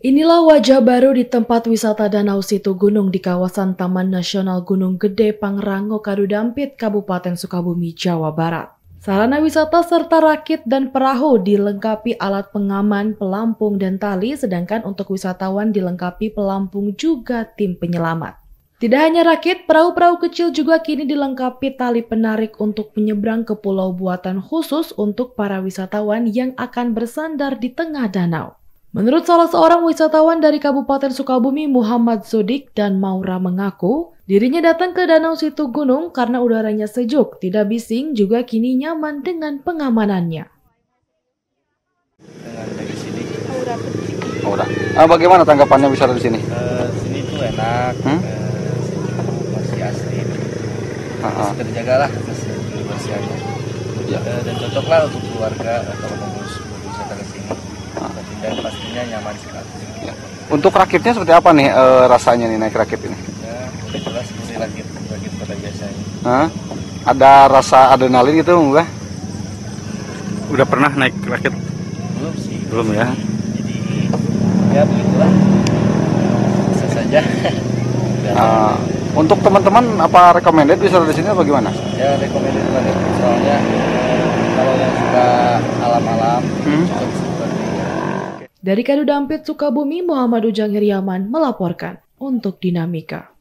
Inilah wajah baru di tempat wisata Danau Situ Gunung di kawasan Taman Nasional Gunung Gede Pangrango Kadudampit, Kabupaten Sukabumi, Jawa Barat. Sarana wisata serta rakit dan perahu dilengkapi alat pengaman, pelampung, dan tali, sedangkan untuk wisatawan dilengkapi pelampung juga tim penyelamat. Tidak hanya rakit, perahu-perahu kecil juga kini dilengkapi tali penarik untuk menyeberang ke pulau buatan khusus untuk para wisatawan yang akan bersandar di tengah danau. Menurut salah seorang wisatawan dari Kabupaten Sukabumi, Muhammad Zodik dan Maura, mengaku dirinya datang ke Danau Situ Gunung karena udaranya sejuk, tidak bising, juga kini nyaman dengan pengamanannya. Dari sini. Udah. Bagaimana tanggapannya wisata di sini? Sini tuh enak, sejuk, masih asli. Masih terjaga lah kebersihannya. Ya. Dan cocok lah untuk keluarga kalau mau berwisata ke sini. Dan pastinya nyaman sekali. Ya. Untuk rakitnya seperti apa nih rasanya nih naik rakit ini? Ya, jelas seperti rakit pada biasanya. Ada rasa adrenalin gitu enggak? Udah pernah naik rakit? Belum sih. Belum ya? Jadi ya begitulah. Bisa saja. Untuk teman-teman apa recommended wisata di sini apa gimana? Ya recommended banget, soalnya kalau yang suka alam-alam cocok seperti. Dari Kadudampit, Sukabumi, Muhammad Ujang Hiriaman melaporkan untuk Dinamika.